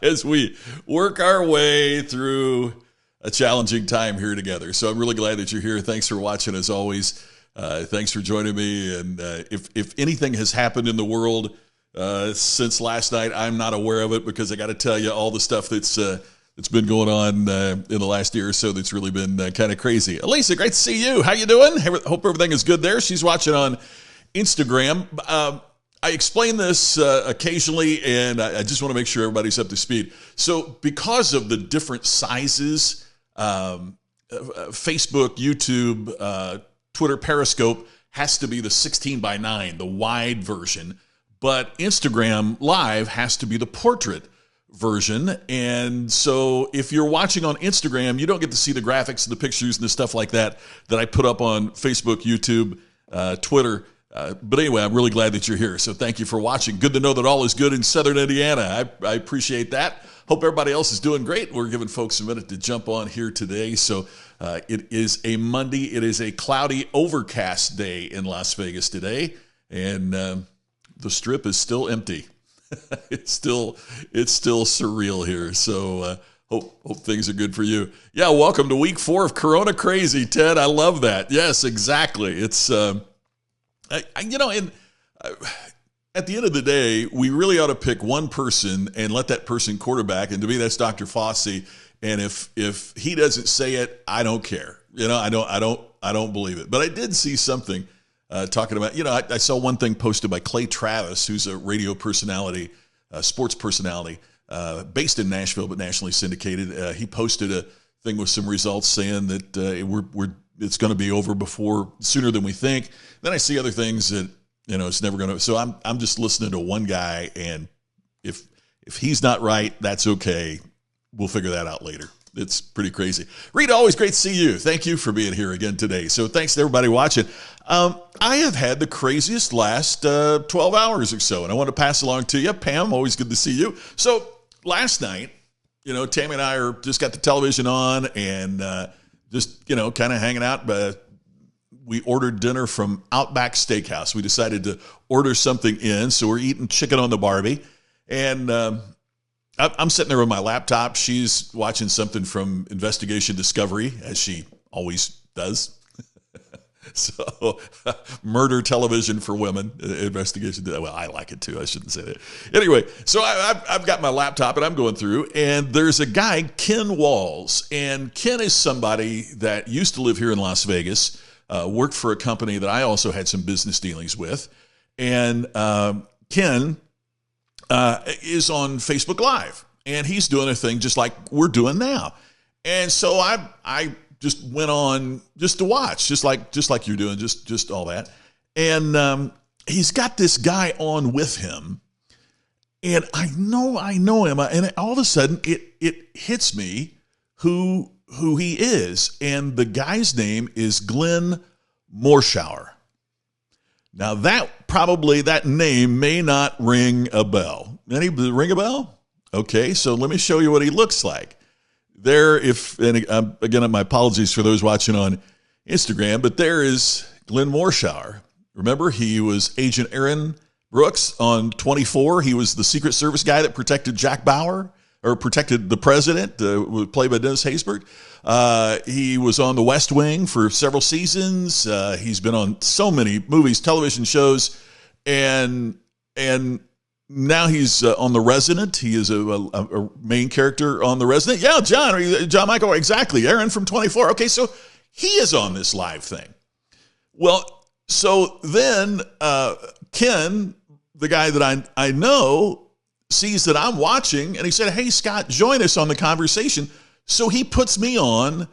as we work our way through a challenging time here together. So I'm really glad that you're here. Thanks for watching as always. Thanks for joining me. And if anything has happened in the world since last night, I'm not aware of it because I got to tell you all the stuff that's been going on in the last year or so that's really been kind of crazy. Elisa, great to see you. How you doing? Hope everything is good there. She's watching on Instagram. I explain this occasionally, and I just want to make sure everybody's up to speed. So because of the different sizes, Facebook, YouTube, Twitter, Periscope has to be the 16:9, the wide version, but Instagram Live has to be the portrait version. And so if you're watching on Instagram, you don't get to see the graphics and the pictures and the stuff like that I put up on Facebook, YouTube, Twitter. But anyway, I'm really glad that you're here. So thank you for watching. Good to know that all is good in Southern Indiana. I appreciate that. Hope everybody else is doing great. We're giving folks a minute to jump on here today. So it is a Monday. It is a cloudy, overcast day in Las Vegas today. And the Strip is still empty. It's still surreal here. So hope things are good for you. Yeah, welcome to week 4 of Corona Crazy, Ted. I love that. Yes, exactly. It's... at the end of the day, we really ought to pick one person and let that person quarterback. And to me, that's Dr. Fossey. And if he doesn't say it, I don't care. I don't believe it. But I did see something talking about. I saw one thing posted by Clay Travis, who's a radio personality, sports personality, based in Nashville but nationally syndicated. He posted a thing with some results saying that it's going to be over sooner than we think. Then I see other things that, it's never going to. So I'm just listening to one guy, and if he's not right, that's okay. We'll figure that out later. It's pretty crazy. Rita, always great to see you. Thank you for being here again today. So thanks to everybody watching. I have had the craziest last 12 hours or so, and I want to pass along to you. Pam, always good to see you. So last night, Tammy and I just got the television on and just, kind of hanging out. But we ordered dinner from Outback Steakhouse. We decided to order something in, so we're eating chicken on the Barbie. And I'm sitting there with my laptop. She's watching something from Investigation Discovery, as she always does. So, murder television for women, Investigation. Well, I like it too. I shouldn't say that. Anyway, so I've got my laptop and I'm going through, and there's a guy, Ken Walls. And Ken is somebody that used to live here in Las Vegas, worked for a company that I also had some business dealings with. And Ken is on Facebook Live, and he's doing a thing just like we're doing now. And so I just went on just to watch, just like you're doing, just all that. And he's got this guy on with him, and I know him, and all of a sudden it hits me who he is, and the guy's name is Glenn Morshower. Now that name may not ring a bell. Ring a bell? Okay, so let me show you what he looks like. Again, my apologies for those watching on Instagram, but there is Glenn Morshower. Remember, he was Agent Aaron Brooks on 24. He was the Secret Service guy that protected Jack Bauer, or protected the president, played by Dennis Haysbert. He was on The West Wing for several seasons. He's been on so many movies, television shows, and now he's on The Resident. He is a main character on The Resident. Yeah, John Michael, exactly. Aaron from 24. Okay, so he is on this live thing. Well, so then Ken, the guy that I know, sees that I'm watching, and he said, "Hey, Scott, join us on the conversation." So he puts me on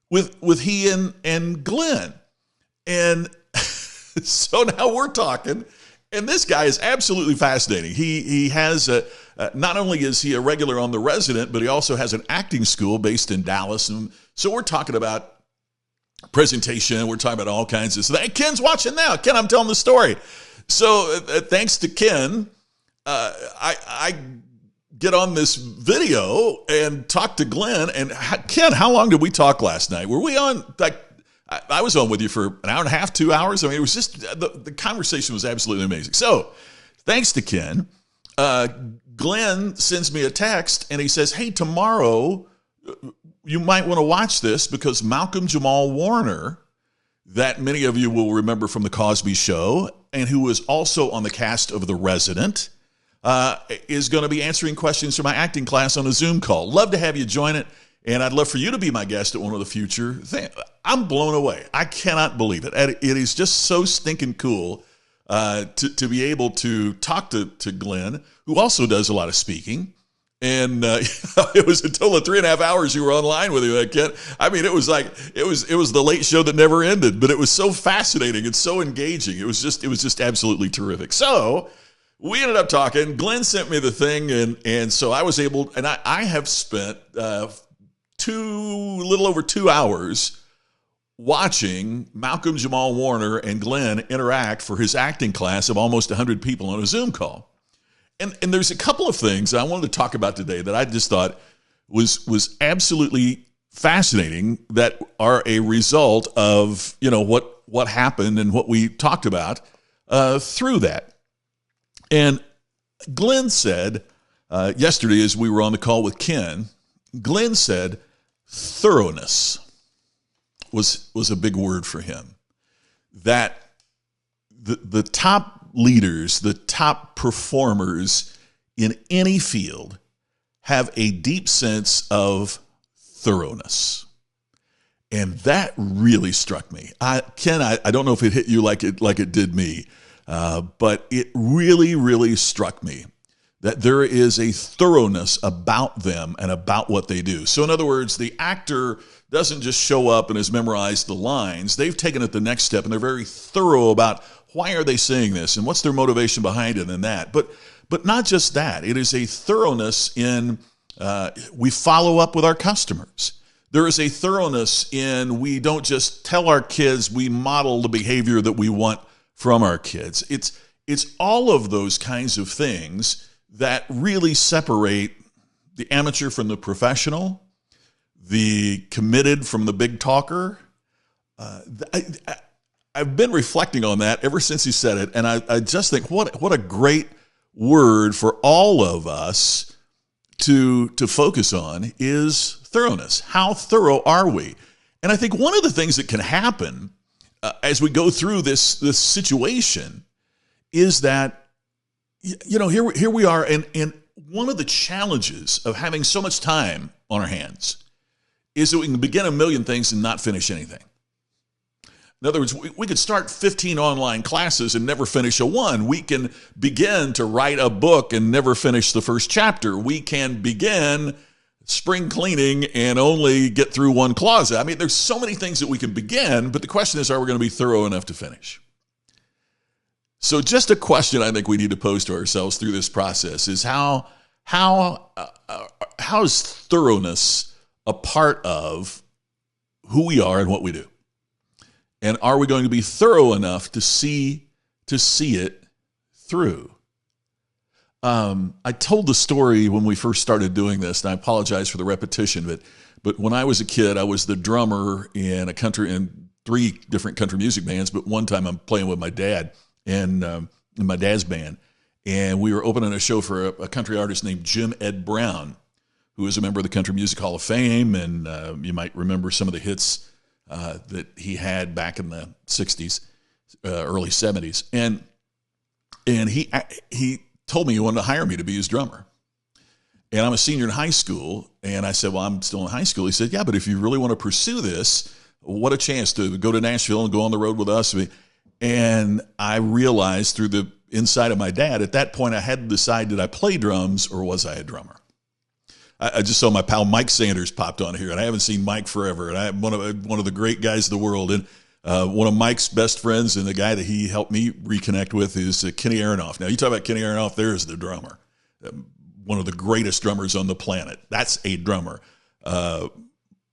with he and Glenn. And so now we're talking. And this guy is absolutely fascinating. He has not only is he a regular on The Resident, but he also has an acting school based in Dallas. And so we're talking about presentation. We're talking about all kinds of stuff. Hey, Ken's watching now. Ken, I'm telling the story. So thanks to Ken, I get on this video and talk to Glenn. And Ken, how long did we talk last night? Were we on I was on with you for an hour and a half, 2 hours. I mean, it was just, the conversation was absolutely amazing. So thanks to Ken, Glenn sends me a text and he says, hey, tomorrow you might want to watch this because Malcolm Jamal Warner, that many of you will remember from the Cosby Show and who was also on the cast of The Resident, is going to be answering questions for my acting class on a Zoom call. Love to have you join it, and I'd love for you to be my guest at one of the future things. I'm blown away. I cannot believe it. It is just so stinking cool to be able to talk to Glenn, who also does a lot of speaking. And it was until the 3.5 hours you were online with him, Ken. I mean, it was like it was the late show that never ended, but it was so fascinating and so engaging. It was just absolutely terrific. So we ended up talking. Glenn sent me the thing, and so I was able, and I have spent little over 2 hours watching Malcolm Jamal Warner and Glenn interact for his acting class of almost 100 people on a Zoom call. And there's a couple of things I wanted to talk about today that I just thought was absolutely fascinating that are a result of, what happened and what we talked about through that. And Glenn said yesterday as we were on the call with Ken, Glenn said thoroughness was a big word for him. That the top leaders, the top performers in any field have a deep sense of thoroughness. And that really struck me. Ken, I don't know if it hit you like it did me, but it really, really struck me that there is a thoroughness about them and about what they do. So in other words, the actor doesn't just show up and has memorized the lines. They've taken it the next step, and they're very thorough about why are they saying this and what's their motivation behind it and that. But not just that. It is a thoroughness in we follow up with our customers. There is a thoroughness in we don't just tell our kids, we model the behavior that we want from our kids. It's all of those kinds of things that really separate the amateur from the professional, the committed from the big talker. I've been reflecting on that ever since he said it, and I just think what a great word for all of us to focus on is thoroughness. How thorough are we? And I think one of the things that can happen as we go through this situation is that, here we are, and one of the challenges of having so much time on our hands is that we can begin a million things and not finish anything. In other words, we could start 15 online classes and never finish a one. We can begin to write a book and never finish the first chapter. We can begin spring cleaning and only get through one closet. I mean, there's so many things that we can begin, but the question is, are we going to be thorough enough to finish? So just a question I think we need to pose to ourselves through this process is how is thoroughness a part of who we are and what we do? And are we going to be thorough enough to see it through? I told the story when we first started doing this, and I apologize for the repetition, but when I was a kid, I was the drummer in 3 different country music bands, but one time I'm playing with my dad and in my dad's band, and we were opening a show for a country artist named Jim Ed Brown, who is a member of the Country Music Hall of Fame, and you might remember some of the hits that he had back in the 60s, early 70s. And he told me he wanted to hire me to be his drummer. And I'm a senior in high school. And I said, well, I'm still in high school. He said, yeah, but if you really want to pursue this, what a chance to go to Nashville and go on the road with us. And I realized through the insight of my dad, at that point, I had to decide, did I play drums or was I a drummer? I just saw my pal Mike Sanders popped on here, and I haven't seen Mike forever. And I am one of the great guys of the world. And one of Mike's best friends and the guy that he helped me reconnect with is Kenny Aronoff. Now, you talk about Kenny Aronoff, there's the drummer. One of the greatest drummers on the planet. That's a drummer.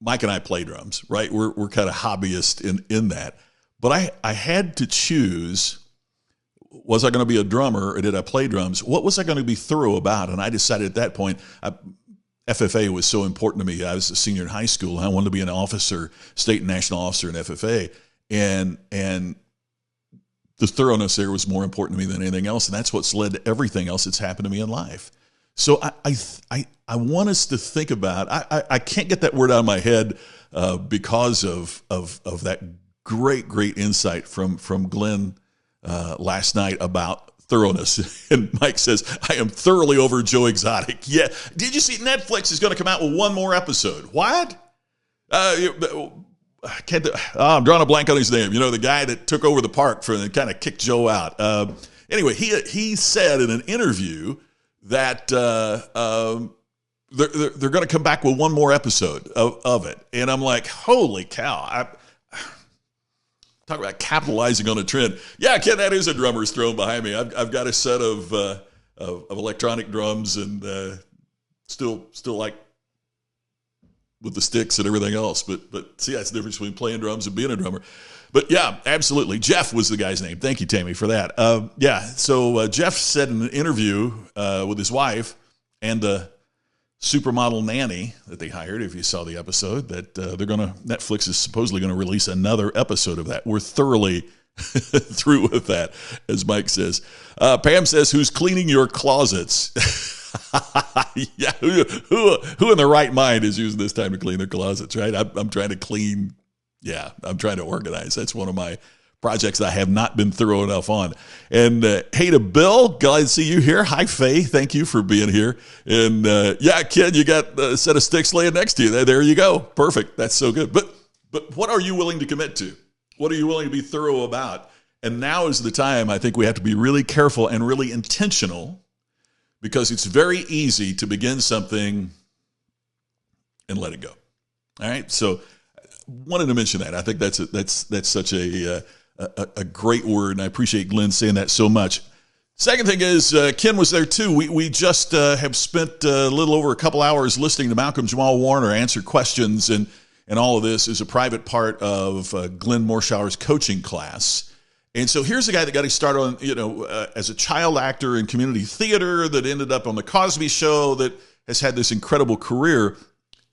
Mike and I play drums, right? We're kind of hobbyists in that. But I had to choose, was I going to be a drummer or did I play drums? What was I going to be thorough about? And I decided at that point, FFA was so important to me. I was a senior in high school, and I wanted to be an officer, state and national officer in FFA. And the thoroughness there was more important to me than anything else. And that's what's led to everything else that's happened to me in life. So I want us to think about, I can't get that word out of my head because of that great insight from Glenn last night about thoroughness. And Mike says, I am thoroughly over Joe Exotic. Yeah. Did you see Netflix is going to come out with one more episode? What? I'm drawing a blank on his name. You know, the guy that took over the park and kind of kicked Joe out. Anyway, he said in an interview that they're going to come back with one more episode of it. And I'm like, holy cow. Talk about capitalizing on a trend. Yeah, Ken, that is a drummer's throne behind me. I've got a set of electronic drums and still like with the sticks and everything else. But see, that's the difference between playing drums and being a drummer. But yeah, absolutely. Jeff was the guy's name. Thank you, Tammy, for that. So Jeff said in an interview with his wife and the supermodel nanny that they hired, if you saw the episode, that Netflix is supposedly going to release another episode of that. We're thoroughly through with that, as Mike says. Pam says, who's cleaning your closets? Yeah, who in their right mind is using this time to clean their closets, right? I'm trying to clean. Yeah, I'm trying to organize. That's one of my projects that I have not been thorough enough on. And hey to Bill, glad to see you here. Hi, Faye. Thank you for being here. And yeah, Ken, you got a set of sticks laying next to you. There you go. Perfect. That's so good. But what are you willing to commit to? What are you willing to be thorough about? And now is the time I think we have to be really careful and really intentional, because it's very easy to begin something and let it go. All right. So wanted to mention that. I think that's such a great word, and I appreciate Glenn saying that so much. Second thing is, Ken was there too. We just have spent a little over a couple hours listening to Malcolm Jamal Warner answer questions, and all of this is a private part of Glenn Morshower's coaching class. And so here's a guy that got his start on, as a child actor in community theater, that ended up on the Cosby Show, that has had this incredible career.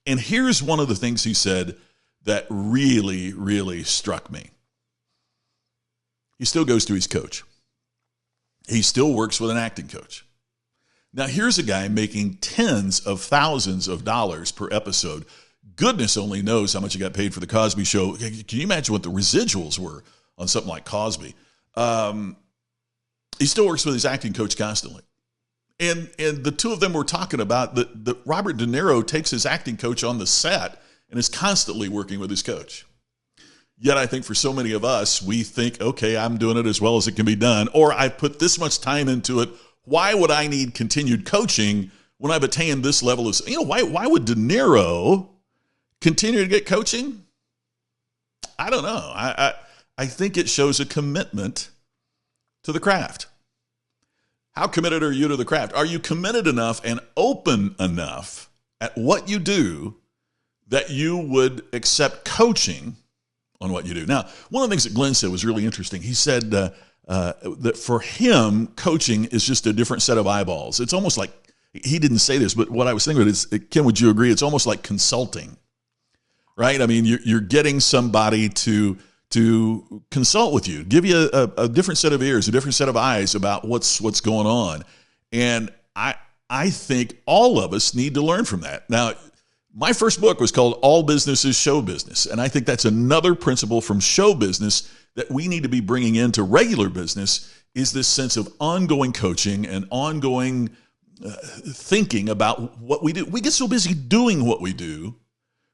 And here's one of the things he said that really struck me. He still goes to his coach. He still works with an acting coach. Now, here's a guy making tens of thousands of dollars per episode. Goodness only knows how much he got paid for the Cosby Show. Can you imagine what the residuals were on something like Cosby? He still works with his acting coach constantly. And the two of them were talking about that Robert De Niro takes his acting coach on the set and is constantly working with his coach. Yet I think for so many of us, we think, okay, I'm doing it as well as it can be done, or I put this much time into it. Why would I need continued coaching when I've attained this level of, why would De Niro continue to get coaching? I don't know. I think it shows a commitment to the craft. How committed are you to the craft? Are you committed enough and open enough at what you do that you would accept coaching on what you do? Now, one of the things that Glenn said was really interesting. He said that for him, coaching is just a different set of eyeballs. It's almost like, he didn't say this, but what I was thinking of is, Ken, would you agree? It's almost like consulting, right? I mean, you're getting somebody to consult with you, give you a different set of ears, a different set of eyes about what's going on. And I think all of us need to learn from that. Now, my first book was called All Business is Show Business. And I think that's another principle from show business that we need to be bringing into regular business, is this sense of ongoing coaching and ongoing thinking about what we do. We get so busy doing what we do,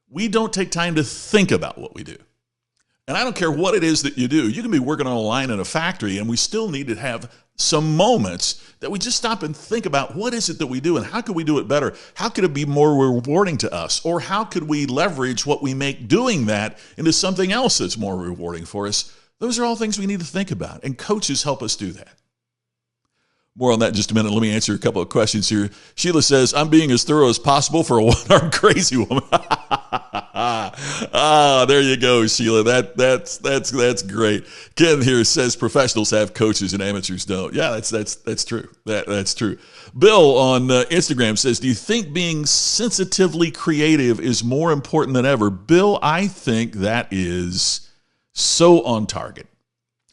we don't take time to think about what we do. And I don't care what it is that you do. You can be working on a line in a factory, and we still need to have some moments that we just stop and think about, what is it that we do and how could we do it better? How could it be more rewarding to us? Or how could we leverage what we make doing that into something else that's more rewarding for us? Those are all things we need to think about, and coaches help us do that. More on that in just a minute. Let me answer a couple of questions here. Sheila says, I'm being as thorough as possible for a one-armed crazy woman. There you go, Sheila. That's great. Ken here says professionals have coaches and amateurs don't. Yeah, that's true. That's true. Bill on Instagram says, do you think being sensitively creative is more important than ever? Bill, I think that is so on target.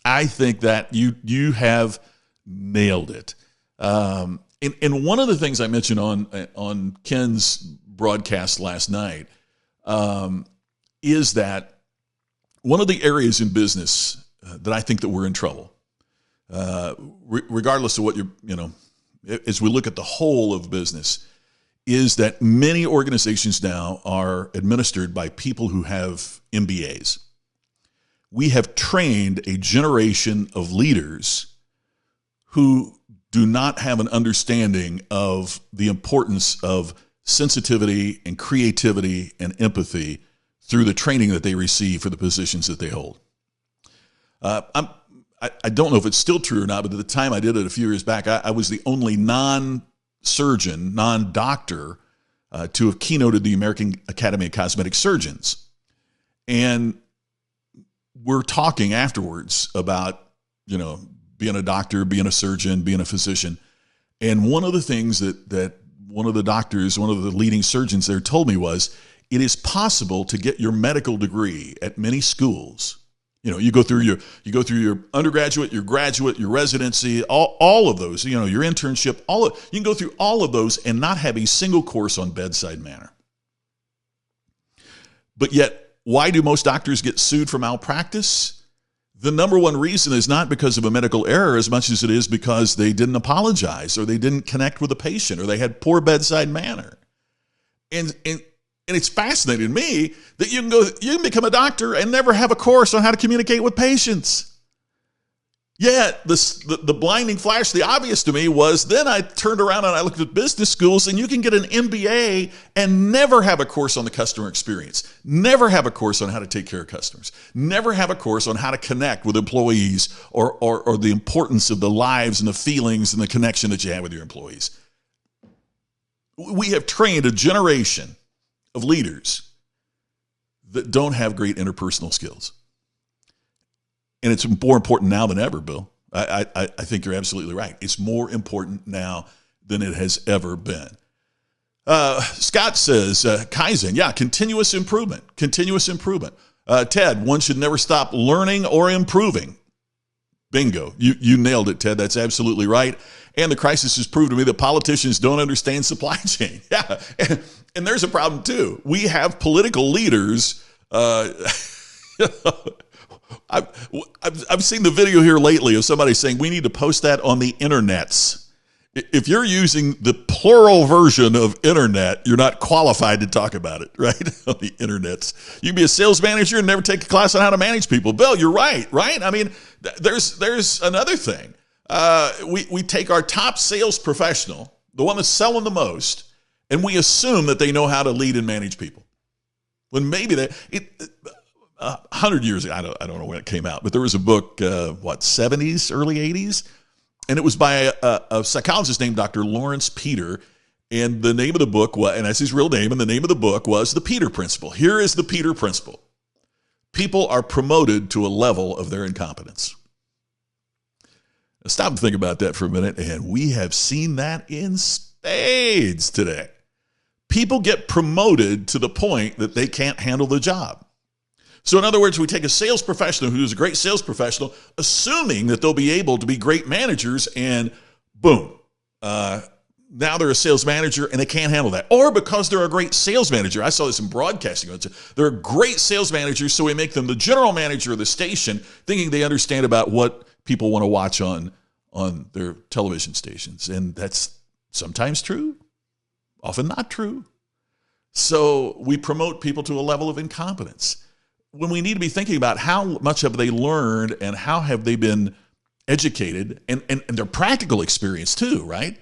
I think that you have nailed it. And one of the things I mentioned on Ken's broadcast last night is that one of the areas in business that I think that we're in trouble, regardless of what as we look at the whole of business, is that many organizations now are administered by people who have MBAs. We have trained a generation of leaders who do not have an understanding of the importance of sensitivity and creativity and empathy through the training that they receive for the positions that they hold. I don't know if it's still true or not, but at the time I did it a few years back, I was the only non-surgeon, non-doctor to have keynoted the American Academy of Cosmetic Surgeons. And we're talking afterwards about, being a doctor, being a surgeon, being a physician. And one of the things that one of the doctors, one of the leading surgeons there told me was, it is possible to get your medical degree at many schools. You go through your undergraduate, your graduate, your residency, all of those, your internship, you can go through all of those and not have a single course on bedside manner. But yet, why do most doctors get sued for malpractice? The number one reason is not because of a medical error as much as it is because they didn't apologize or they didn't connect with the patient or they had poor bedside manner. And it's fascinating to me that you can become a doctor and never have a course on how to communicate with patients. Yet the blinding flash, the obvious to me was then I turned around and I looked at business schools and you can get an MBA and never have a course on the customer experience, never have a course on how to take care of customers, never have a course on how to connect with employees or the importance of the lives and the feelings and the connection that you have with your employees. We have trained a generation of leaders that don't have great interpersonal skills. And it's more important now than ever, Bill. I think you're absolutely right. It's more important now than it has ever been. Scott says, Kaizen, continuous improvement. Ted, one should never stop learning or improving. Bingo. You nailed it, Ted. That's absolutely right. And the crisis has proved to me that politicians don't understand supply chain. Yeah. And there's a problem, too. We have political leaders. I've seen the video here lately of somebody saying we need to post that on the internets. If you're using the plural version of internet, you're not qualified to talk about it, right? On the internets. You can be a sales manager and never take a class on how to manage people. Bill, you're right? I mean, there's another thing. We take our top sales professional, the one that's selling the most, and we assume that they know how to lead and manage people. When maybe 100 years ago, I don't know when it came out, but there was a book, 70s, early 80s, and it was by a psychologist named Dr. Lawrence Peter, and the name of the book was, and that's his real name, and the name of the book was The Peter Principle. Here is the Peter Principle. People are promoted to a level of their incompetence. Now stop and think about that for a minute, and we have seen that in spades today. People get promoted to the point that they can't handle the job. So in other words, we take a sales professional who's a great sales professional, assuming that they'll be able to be great managers, and boom, now they're a sales manager and they can't handle that. Or because they're a great sales manager, I saw this in broadcasting, they're a great sales managers, so we make them the general manager of the station, thinking they understand about what people want to watch on their television stations. And that's sometimes true, often not true. So we promote people to a level of incompetence when we need to be thinking about how much have they learned and how have they been educated and their practical experience too, right?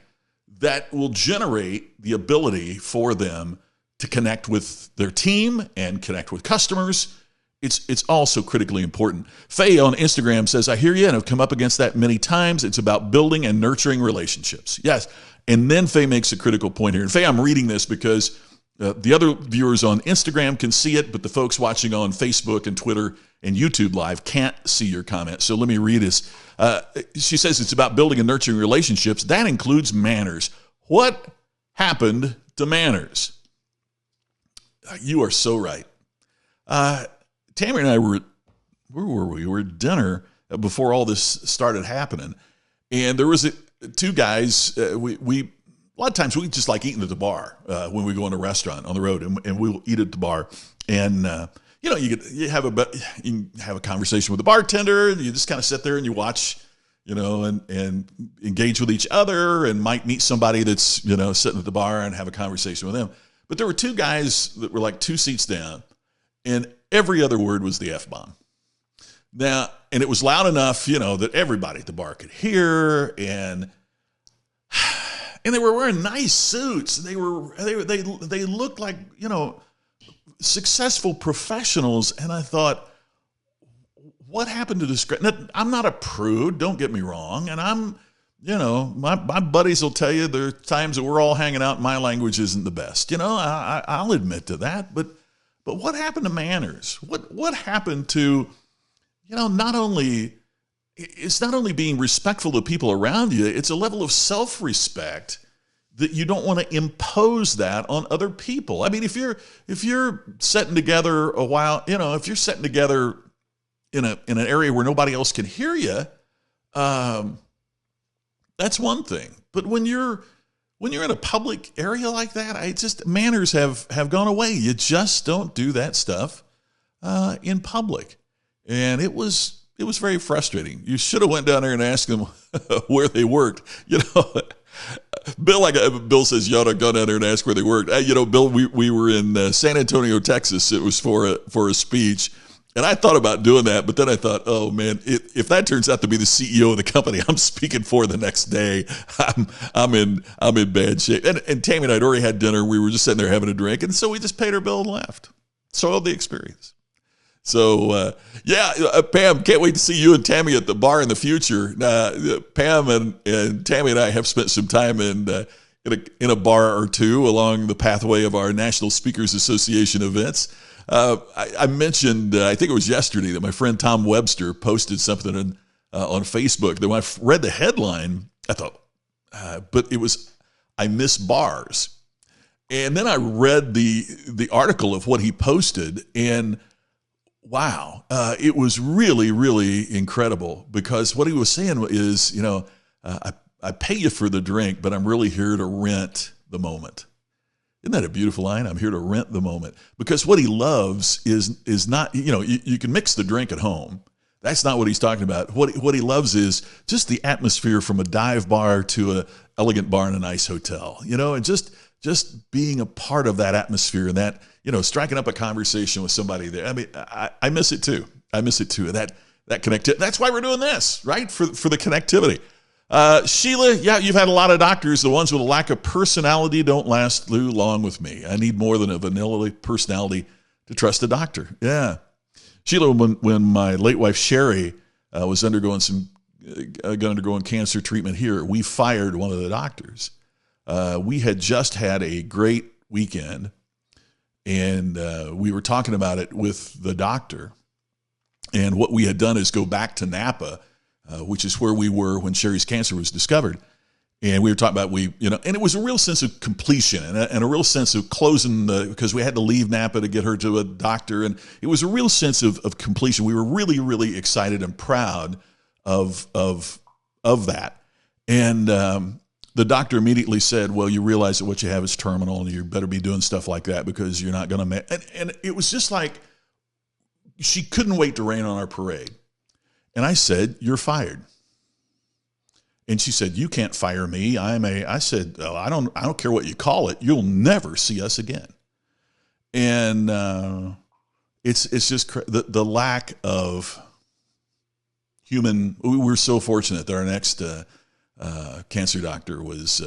That will generate the ability for them to connect with their team and connect with customers. It's also critically important. Faye on Instagram says, I hear you and have come up against that many times. It's about building and nurturing relationships. Yes. And then Faye makes a critical point here. And Faye, I'm reading this because the other viewers on Instagram can see it, but the folks watching on Facebook and Twitter and YouTube Live can't see your comment. So let me read this. She says it's about building and nurturing relationships. That includes manners. What happened to manners? You are so right. Tammy and I were at dinner before all this started happening. And there was two guys, we a lot of times we just like eating at the bar when we go in a restaurant on the road, and we'll eat at the bar. And you have a conversation with the bartender, and you just kind of sit there and you watch, and engage with each other, and might meet somebody that's sitting at the bar and have a conversation with them. But there were two guys that were like two seats down, and every other word was the F-bomb. Now, and it was loud enough, that everybody at the bar could hear, and they were wearing nice suits. They looked like, successful professionals. And I thought, what happened to this? I'm not a prude, don't get me wrong. And I'm, my buddies will tell you there are times that we're all hanging out and my language isn't the best. I'll admit to that. But what happened to manners? What happened to, it's not only being respectful to people around you, it's a level of self-respect that you don't want to impose that on other people. I mean, if you're sitting together a while, if you're sitting together in an area where nobody else can hear you, that's one thing. But when you're in a public area like that, manners have gone away. You just don't do that stuff in public. And it was very frustrating. You should have went down there and asked them where they worked. Bill says you ought to go down there and ask where they worked. Bill, we were in San Antonio, Texas. It was for a speech, and I thought about doing that, but then I thought, oh man, if that turns out to be the CEO of the company I'm speaking for the next day, I'm in bad shape. And Tammy and I'd already had dinner. We were just sitting there having a drink, and so we just paid our bill and left. Soiled the experience. So, Pam, can't wait to see you and Tammy at the bar in the future. Pam and Tammy and I have spent some time in a bar or two along the pathway of our National Speakers Association events. I mentioned, I think it was yesterday, that my friend Tom Webster posted something on Facebook. That when I read the headline, I thought, but it was, I miss bars. And then I read the article of what he posted, and wow, it was really, really incredible, because what he was saying is, I pay you for the drink, but I'm really here to rent the moment. Isn't that a beautiful line? I'm here to rent the moment. Because what he loves is not, you can mix the drink at home. That's not what he's talking about. What he loves is just the atmosphere from a dive bar to an elegant bar in a nice hotel, and just being a part of that atmosphere, and that, striking up a conversation with somebody there. I mean, I miss it too. I miss it too. That connectivity. That's why we're doing this, right? For the connectivity. Sheila, yeah, you've had a lot of doctors. The ones with a lack of personality don't last too long with me. I need more than a vanilla personality to trust a doctor. Yeah. Sheila, when my late wife Sherry was undergoing cancer treatment here, we fired one of the doctors. We had just had a great weekend, and we were talking about it with the doctor. And what we had done is go back to Napa, which is where we were when Sherry's cancer was discovered. And we were talking about, and it was a real sense of completion and a real sense of closing because we had to leave Napa to get her to a doctor. And it was a real sense of completion. We were really, really excited and proud of that. And the doctor immediately said, well, you realize that what you have is terminal, and you better be doing stuff like that because you're not going to and it was just like, she couldn't wait to rain on our parade. And I said, you're fired. And she said, you can't fire me. I said, oh, I don't care what you call it. You'll never see us again. And it's just the lack of human. We were so fortunate that our next cancer doctor was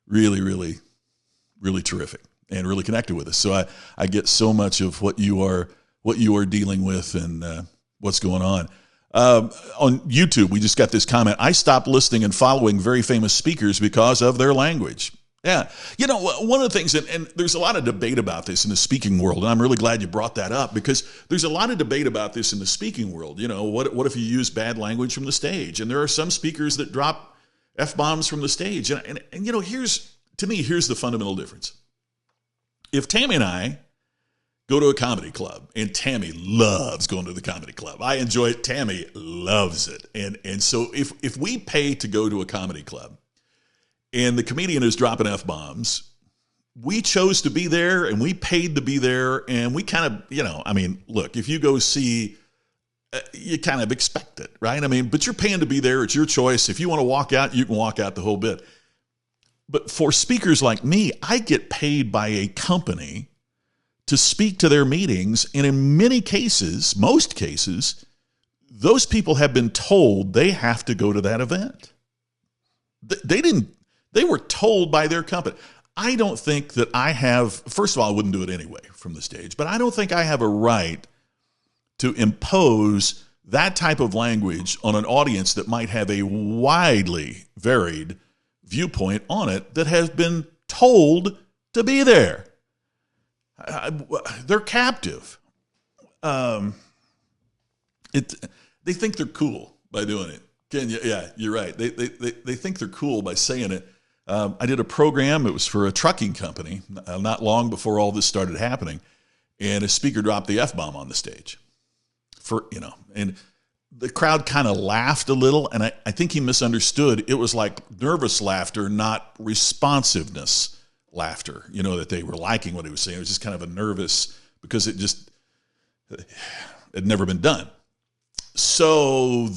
really, really, really terrific and really connected with us. So I get so much of what you are dealing with and what's going on. On YouTube, we just got this comment. I stopped listening and following very famous speakers because of their language. Yeah. One of the things, and there's a lot of debate about this in the speaking world, and I'm really glad you brought that up, because there's a lot of debate about this in the speaking world. What if you use bad language from the stage? And there are some speakers that drop F-bombs from the stage. And here's the fundamental difference. If Tammy and I go to a comedy club, and Tammy loves going to the comedy club. I enjoy it. Tammy loves it. And so if we pay to go to a comedy club and the comedian is dropping F-bombs, we chose to be there and we paid to be there, and we kind of, look, if you go see, you kind of expect it, right? But you're paying to be there. It's your choice. If you want to walk out, you can walk out the whole bit. But for speakers like me, I get paid by a company to speak to their meetings. And in many cases, most cases, those people have been told they have to go to that event. They were told by their company. I don't think that I have, first of all, I wouldn't do it anyway from the stage, but I don't think I have a right to impose that type of language on an audience that might have a widely varied viewpoint on it that has been told to be there. They're captive. They think they're cool by doing it. Ken, yeah, you're right. They think they're cool by saying it. I did a program. It was for a trucking company not long before all this started happening, and a speaker dropped the F-bomb on the stage. And the crowd kind of laughed a little, and I think he misunderstood. It was like nervous laughter, not responsiveness laughter, that they were liking what he was saying. It was just kind of a nervous, because it had never been done. So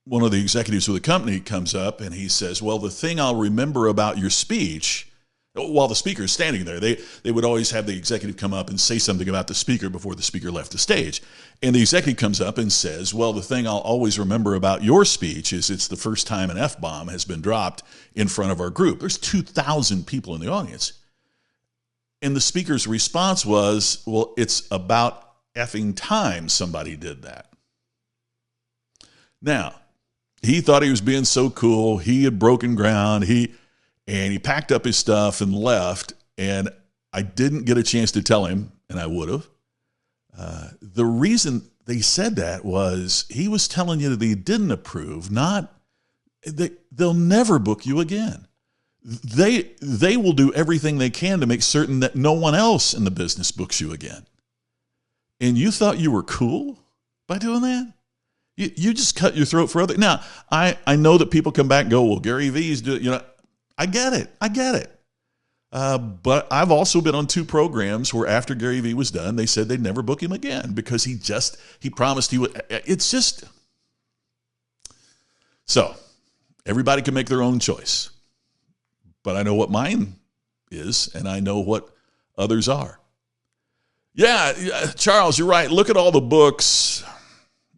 one of the executives of the company comes up and he says, well, the thing I'll remember about your speech, while the speaker is standing there, they would always have the executive come up and say something about the speaker before the speaker left the stage. And the executive comes up and says, well, the thing I'll always remember about your speech is it's the first time an F-bomb has been dropped in front of our group. There's 2,000 people in the audience. And the speaker's response was, well, it's about effing time somebody did that. Now, he thought he was being so cool. He had broken ground. He packed up his stuff and left, and I didn't get a chance to tell him, and I would have. The reason they said that was he was telling you that he didn't approve, they'll never book you again. They will do everything they can to make certain that no one else in the business books you again. And you thought you were cool by doing that? You just cut your throat for others. Now, I know that people come back and go, well, Gary V's doing, I get it. But I've also been on 2 programs where after Gary Vee was done, they said they'd never book him again because he promised he would. It's just, so everybody can make their own choice. But I know what mine is, and I know what others are. Yeah, Charles, you're right. Look at all the books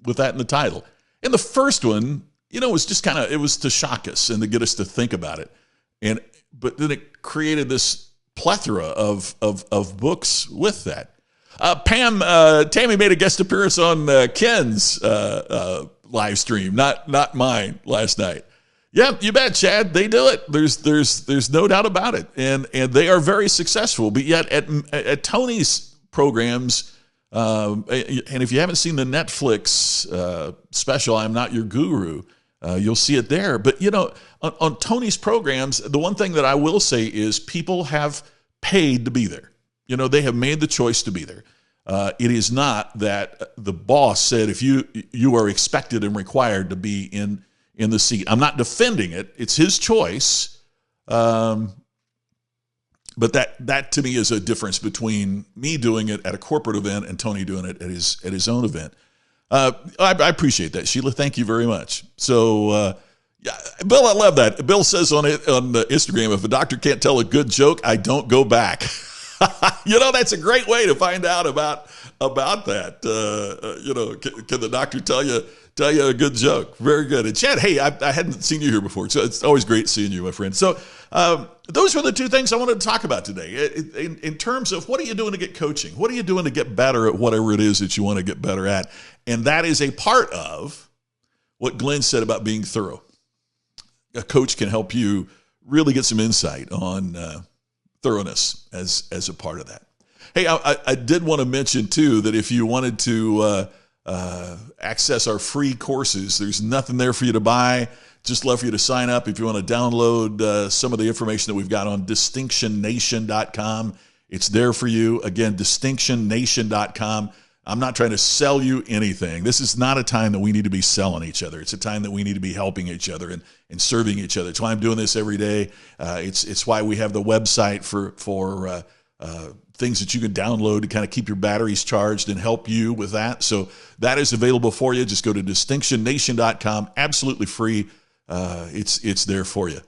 with that in the title. And the first one, it was just it was to shock us and to get us to think about it. But then it created this plethora of books with that. Tammy made a guest appearance on Ken's live stream, not mine last night. Yeah, you bet, Chad. They do it. There's no doubt about it, and they are very successful. But yet at Tony's programs, and if you haven't seen the Netflix special, I'm Not Your Guru, you'll see it there. But, on Tony's programs, the one thing that I will say is people have paid to be there. They have made the choice to be there. It is not that the boss said if you are expected and required to be in the seat. I'm not defending it. It's his choice. But that to me is a difference between me doing it at a corporate event and Tony doing it at his own event. I appreciate that, Sheila. Thank you very much. So, Bill, I love that. Bill says on Instagram, if a doctor can't tell a good joke, I don't go back. That's a great way to find out about that. Can the doctor tell you a good joke? Very good. And Chad, hey, I hadn't seen you here before, so it's always great seeing you, my friend. So those were the 2 things I wanted to talk about today. In terms of what are you doing to get coaching? What are you doing to get better at whatever it is that you want to get better at? And that is a part of what Glenn said about being thorough. A coach can help you really get some insight on thoroughness as a part of that. Hey, I did want to mention, too, that if you wanted to access our free courses, there's nothing there for you to buy. Just love for you to sign up if you want to download some of the information that we've got on distinctionnation.com. It's there for you. Again, distinctionnation.com. I'm not trying to sell you anything. This is not a time that we need to be selling each other. It's a time that we need to be helping each other and serving each other. It's why I'm doing this every day. It's why we have the website for things that you can download to kind of keep your batteries charged and help you with that. So that is available for you. Just go to distinctionnation.com. Absolutely free. It's there for you.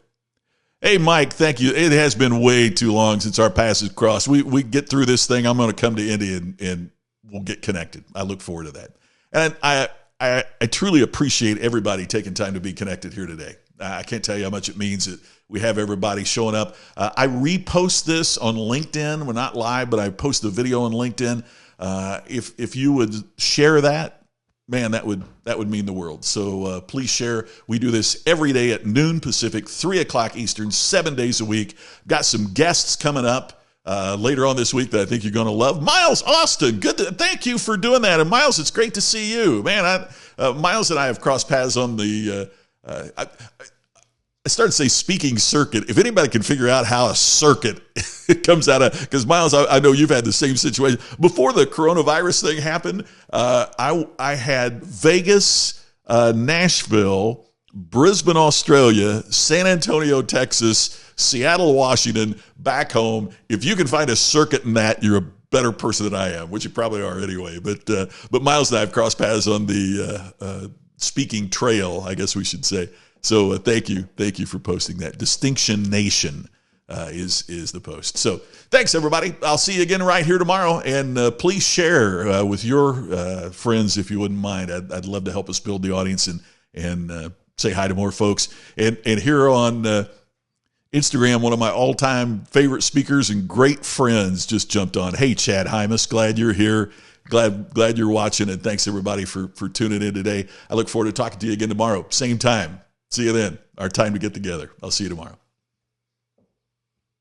Hey, Mike, thank you. It has been way too long since our paths have crossed. We get through this thing. I'm going to come to Indy and we'll get connected. I look forward to that. And I truly appreciate everybody taking time to be connected here today. I can't tell you how much it means that we have everybody showing up. I repost this on LinkedIn. We're not live, but I post the video on LinkedIn. If you would share that, man, that would mean the world. So please share. We do this every day at noon Pacific, 3 o'clock Eastern, 7 days a week. Got some guests coming up later on this week that I think you're going to love. Miles Austin, thank you for doing that. And Miles, it's great to see you, man. Miles and I have crossed paths on the. I started to say speaking circuit. If anybody can figure out how a circuit comes out of, because Miles, I know you've had the same situation. Before the coronavirus thing happened, I had Vegas, Nashville, Brisbane, Australia, San Antonio, Texas, Seattle, Washington, back home. If you can find a circuit in that, you're a better person than I am, which you probably are anyway. But Miles and I have crossed paths on the speaking trail, I guess we should say. So thank you for posting that. Distinction Nation is the post. So thanks, everybody. I'll see you again right here tomorrow. And please share with your friends if you wouldn't mind. I'd love to help us build the audience and say hi to more folks. And here on Instagram, one of my all-time favorite speakers and great friends just jumped on. Hey, Chad Hymas, glad you're here. Glad you're watching, and thanks everybody for tuning in today. I look forward to talking to you again tomorrow, same time. See you then. Our time to get together. I'll see you tomorrow.